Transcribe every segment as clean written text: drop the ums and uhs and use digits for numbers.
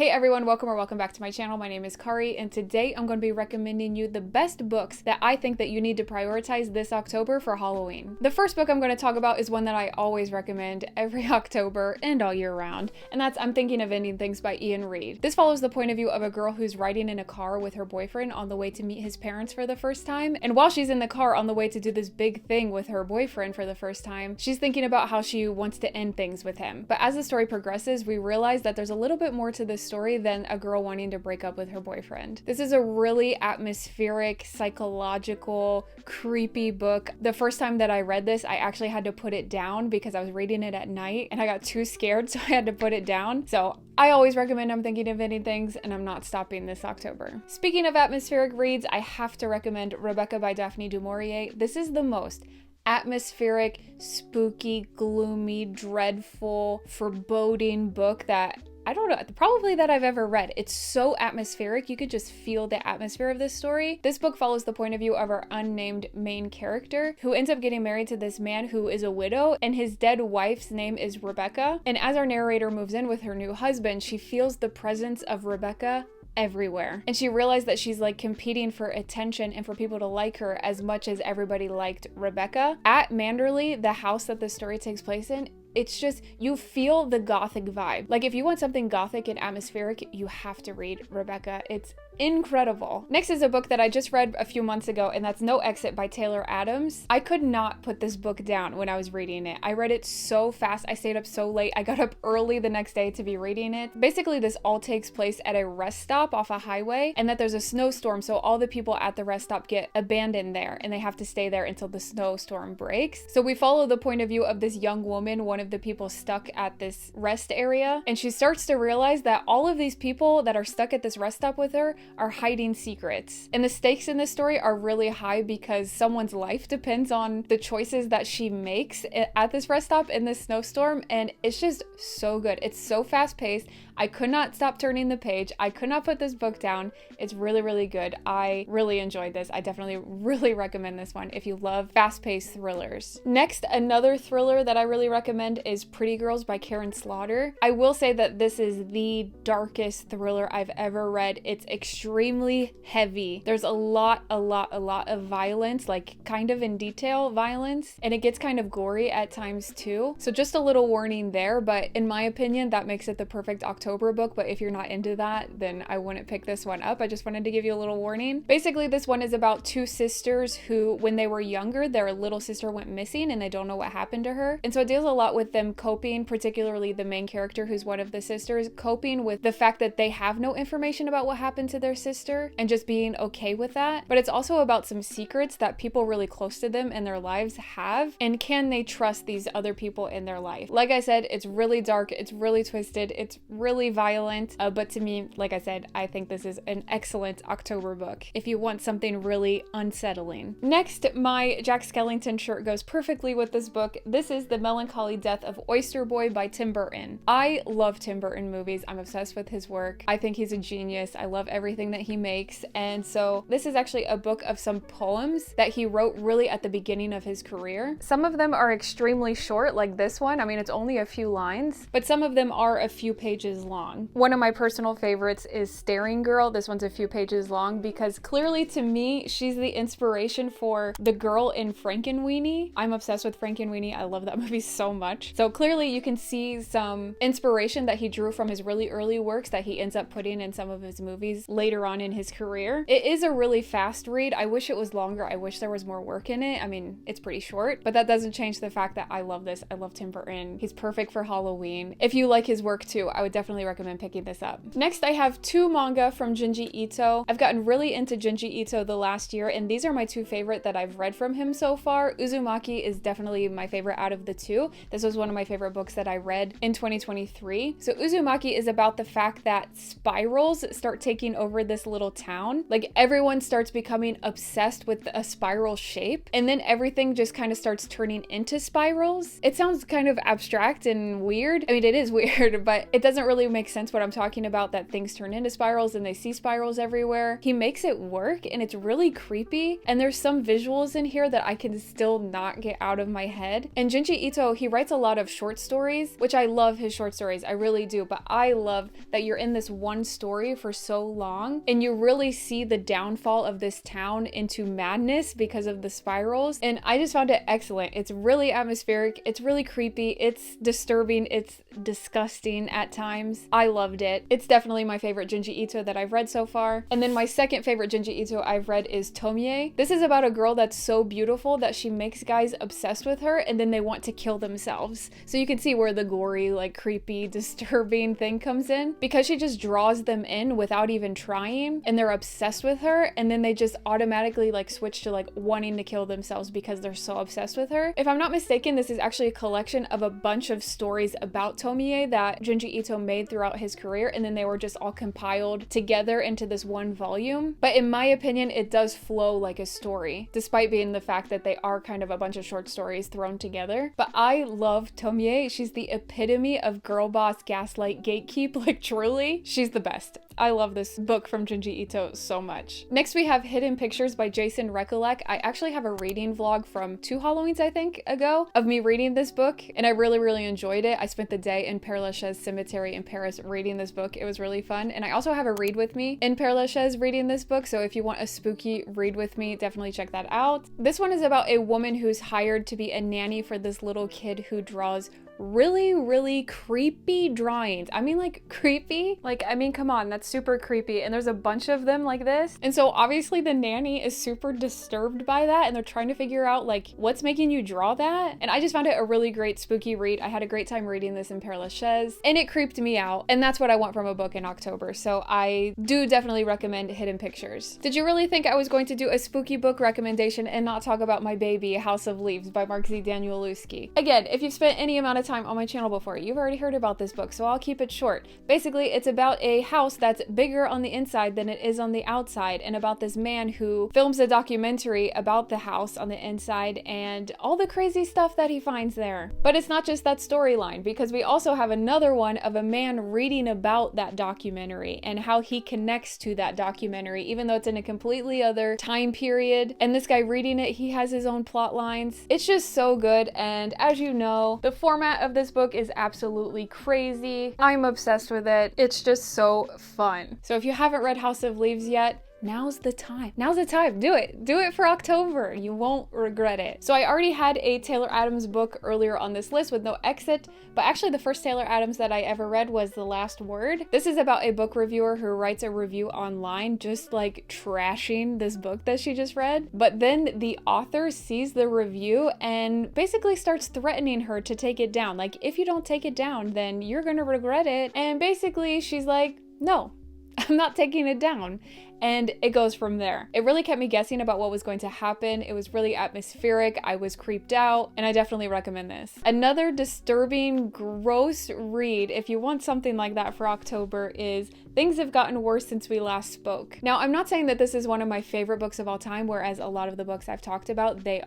Hey everyone, welcome back to my channel. My name is Kari, and today I'm going to be recommending you the best books that I think that you need to prioritize this October for Halloween. The first book I'm going to talk about is one that I always recommend every October and all year round, and that's I'm Thinking of Ending Things by Iain Reid. This follows the point of view of a girl who's riding in a car with her boyfriend on the way to meet his parents for the first time, and while she's in the car on the way to do this big thing with her boyfriend for the first time, she's thinking about how she wants to end things with him. But as the story progresses, we realize that there's a little bit more to this story than a girl wanting to break up with her boyfriend. This is a really atmospheric, psychological, creepy book. The first time that I read this, I actually had to put it down because I was reading it at night and I got too scared, so I had to put it down. So I always recommend I'm Thinking of Ending Things, and I'm not stopping this October. Speaking of atmospheric reads, I have to recommend Rocca by Daphne du Maurier. This is the most atmospheric, spooky, gloomy, dreadful, foreboding book that I don't know, probably that I've ever read. It's so atmospheric, you could just feel the atmosphere of this story. This book follows the point of view of our unnamed main character, who ends up getting married to this man who is a widow, and his dead wife's name is Rebecca. And as our narrator moves in with her new husband, she feels the presence of Rebecca everywhere. And she realized that she's like competing for attention and for people to like her as much as everybody liked Rebecca. At Manderley, the house that the story takes place in, it's just, you feel the gothic vibe. Like if you want something gothic and atmospheric, you have to read Rebecca. It's incredible. Next is a book that I just read a few months ago, and that's No Exit by Taylor Adams. I could not put this book down when I was reading it. I read it so fast. I stayed up so late. I got up early the next day to be reading it. Basically, this all takes place at a rest stop off a highway, and that there's a snowstorm, so all the people at the rest stop get abandoned there, and they have to stay there until the snowstorm breaks. So we follow the point of view of this young woman, one of the people stuck at this rest area, and she starts to realize that all of these people that are stuck at this rest stop with her are hiding secrets. And the stakes in this story are really high because someone's life depends on the choices that she makes at this rest stop in this snowstorm, and it's just so good. It's so fast paced. I could not stop turning the page. I could not put this book down. It's really, really good. I really enjoyed this. I definitely really recommend this one if you love fast-paced thrillers. Next, another thriller that I really recommend is Pretty Girls by Karin Slaughter. I will say that this is the darkest thriller I've ever read. It's extremely heavy. There's a lot of violence, like kind of in detail violence, and it gets kind of gory at times too. So just a little warning there, but in my opinion, that makes it the perfect October book. But if you're not into that, then I wouldn't pick this one up. I just wanted to give you a little warning. Basically, this one is about two sisters who, when they were younger, their little sister went missing and they don't know what happened to her. And so it deals a lot with them coping, particularly the main character who's one of the sisters, coping with the fact that they have no information about what happened to their sister and just being okay with that. But it's also about some secrets that people really close to them in their lives have, and can they trust these other people in their life? Like I said, it's really dark, it's really twisted, it's really violent, but to me, like I said, I think this is an excellent October book if you want something really unsettling. Next, my Jack Skellington shirt goes perfectly with this book. This is The Melancholy Death of Oyster by Tim Burton. I love Tim Burton movies. I'm obsessed with his work. I think he's a genius. I love everything that he makes. And so this is actually a book of some poems that he wrote really at the beginning of his career. Some of them are extremely short, like this one. I mean, it's only a few lines, but some of them are a few pages long. One of my personal favorites is Staring Girl. This one's a few pages long because clearly to me, she's the inspiration for the girl in Frankenweenie. I'm obsessed with Frankenweenie. I love that movie so much. So clearly you can see some inspiration that he drew from his really early works that he ends up putting in some of his movies later on in his career. It is a really fast read. I wish it was longer. I wish there was more work in it. I mean, it's pretty short, but that doesn't change the fact that I love this. I love Tim Burton. He's perfect for Halloween. If you like his work too, I would definitely recommend picking this up. Next, I have two manga from Junji Ito. I've gotten really into Junji Ito the last year, and these are my two favorite that I've read from him so far. Uzumaki is definitely my favorite out of the two. This was one of my favorite books that I read in 2023. So Uzumaki is about the fact that spirals start taking over this little town. Like everyone starts becoming obsessed with a spiral shape, and then everything just kind of starts turning into spirals. It sounds kind of abstract and weird. I mean, it is weird, but it doesn't really really make sense what I'm talking about, that things turn into spirals and they see spirals everywhere. He makes it work and it's really creepy. And there's some visuals in here that I can still not get out of my head. And Junji Ito, he writes a lot of short stories, which I love his short stories. I really do. But I love that you're in this one story for so long and you really see the downfall of this town into madness because of the spirals. And I just found it excellent. It's really atmospheric. It's really creepy. It's disturbing. It's disgusting at times. I loved it. It's definitely my favorite Junji Ito that I've read so far. And then my second favorite Junji Ito I've read is Tomie. This is about a girl that's so beautiful that she makes guys obsessed with her and then they want to kill themselves. So you can see where the gory, like creepy, disturbing thing comes in, because she just draws them in without even trying and they're obsessed with her, and then they just automatically like switch to like wanting to kill themselves because they're so obsessed with her. If I'm not mistaken, this is actually a collection of a bunch of stories about Tomie that Junji Ito made throughout his career, and then they were just all compiled together into this one volume. But in my opinion, it does flow like a story, despite being the fact that they are kind of a bunch of short stories thrown together. But I love Tomie. She's the epitome of girl boss, gaslight, gatekeep. Like truly, she's the best. I love this book from Junji Ito so much. Next we have Hidden Pictures by Jason Rekulak. I actually have a reading vlog from 2 Halloweens, I think, ago of me reading this book, and I really enjoyed it. I spent the day in Père Lachaise Cemetery in Paris reading this book. It was really fun. And I also have a read with me in Père Lachaise reading this book, so if you want a spooky read with me, definitely check that out. This one is about a woman who's hired to be a nanny for this little kid who draws really creepy drawings. I mean, like creepy, like, I mean, come on, that's super creepy. And there's a bunch of them like this. And so obviously the nanny is super disturbed by that, and they're trying to figure out like what's making you draw that. And I just found it a really great spooky read. I had a great time reading this in Père Lachaise, and it creeped me out. And that's what I want from a book in October. So I do definitely recommend Hidden Pictures. Did you really think I was going to do a spooky book recommendation and not talk about my baby, House of Leaves by Mark Z. Danielewski? Again, if you've spent any amount of time on my channel before, you've already heard about this book, so I'll keep it short. Basically, it's about a house that's bigger on the inside than it is on the outside, and about this man who films a documentary about the house on the inside and all the crazy stuff that he finds there. But it's not just that storyline, because we also have another one of a man reading about that documentary and how he connects to that documentary, even though it's in a completely other time period. And this guy reading it, he has his own plot lines. It's just so good, and as you know, the format of this book is absolutely crazy. I'm obsessed with it. It's just so fun. So if you haven't read House of Leaves yet, now's the time. Now's the time. Do it. Do it for October. You won't regret it. So I already had a Taylor Adams book earlier on this list with no exit, but actually the first Taylor Adams that I ever read was The Last Word. This is about a book reviewer who writes a review online just like trashing this book that she just read. But then the author sees the review and basically starts threatening her to take it down. Like, if you don't take it down, then you're gonna regret it. And basically she's like, no, I'm not taking it down. And it goes from there. It really kept me guessing about what was going to happen. It was really atmospheric. I was creeped out, and I definitely recommend this. Another disturbing, gross read, if you want something like that for October, is Things Have Gotten Worse Since We Last Spoke. Now, I'm not saying that this is one of my favorite books of all time, whereas a lot of the books I've talked about, they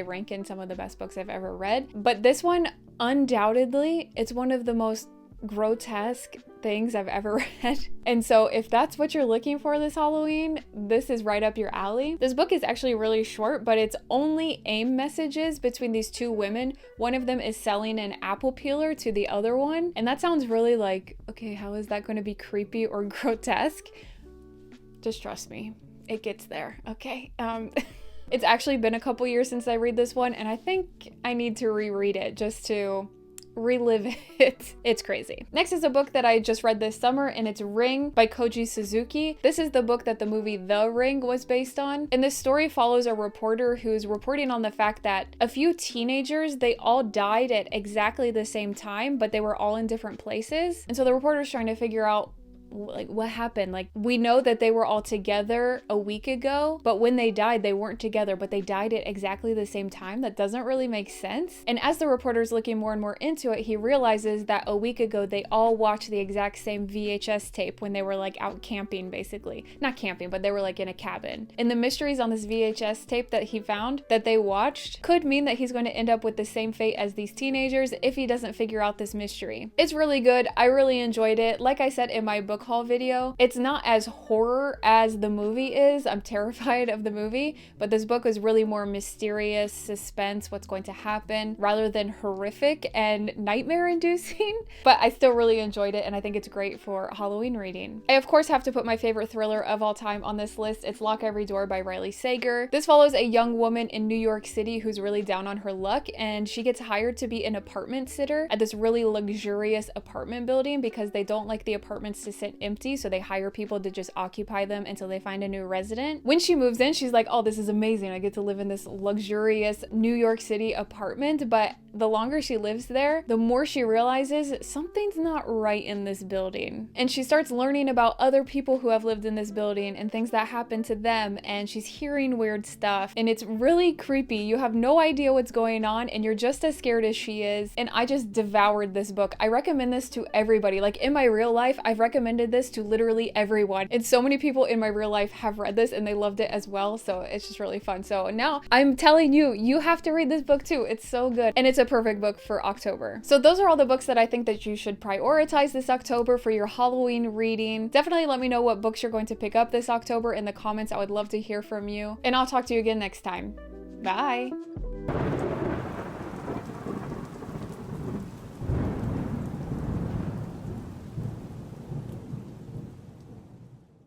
rank in some of the best books I've ever read. But this one, undoubtedly, it's one of the most grotesque things I've ever read. And so if that's what you're looking for this Halloween, this is right up your alley. This book is actually really short, but it's only AIM messages between these 2 women. One of them is selling an apple peeler to the other one. And that sounds really like, okay, how is that going to be creepy or grotesque? Just trust me, it gets there, okay? It's actually been a couple years since I read this one, and I think I need to reread it just to relive it. It's crazy. Next is a book that I just read this summer, and it's Ring by Koji Suzuki. This is the book that the movie The Ring was based on. And this story follows a reporter who's reporting on the fact that a few teenagers, they all died at exactly the same time, but they were all in different places. And so the reporter's trying to figure out like, what happened? Like, we know that they were all together a week ago, but when they died, they weren't together, but they died at exactly the same time. That doesn't really make sense. And as the reporter's looking more and more into it, he realizes that a week ago, they all watched the exact same VHS tape when they were like out camping, basically. Not camping, but they were like in a cabin. And the mysteries on this VHS tape that he found that they watched could mean that he's going to end up with the same fate as these teenagers if he doesn't figure out this mystery. It's really good. I really enjoyed it. Like I said in my book haul video, it's not as horror as the movie is. I'm terrified of the movie, but this book is really more mysterious, suspense, what's going to happen, rather than horrific and nightmare inducing. But I still really enjoyed it, and I think it's great for Halloween reading. I of course have to put my favorite thriller of all time on this list. It's Lock Every Door by Riley Sager. This follows a young woman in New York City who's really down on her luck, and she gets hired to be an apartment sitter at this really luxurious apartment building because they don't like the apartments to sit empty, so they hire people to just occupy them until they find a new resident. When she moves in, she's like, oh, this is amazing. I get to live in this luxurious New York City apartment. But the longer she lives there, the more she realizes something's not right in this building. And she starts learning about other people who have lived in this building and things that happen to them, and she's hearing weird stuff, and it's really creepy. You have no idea what's going on, and you're just as scared as she is. And I just devoured this book. I recommend this to everybody. Like, in my real life, I've recommended this to literally everyone, and so many people in my real life have read this and they loved it as well, so it's just really fun. So now I'm telling you, you have to read this book too. It's so good, and it's a perfect book for October. So those are all the books that I think that you should prioritize this October for your Halloween reading. Definitely let me know what books you're going to pick up this October in the comments. I would love to hear from you, and I'll talk to you again next time. Bye!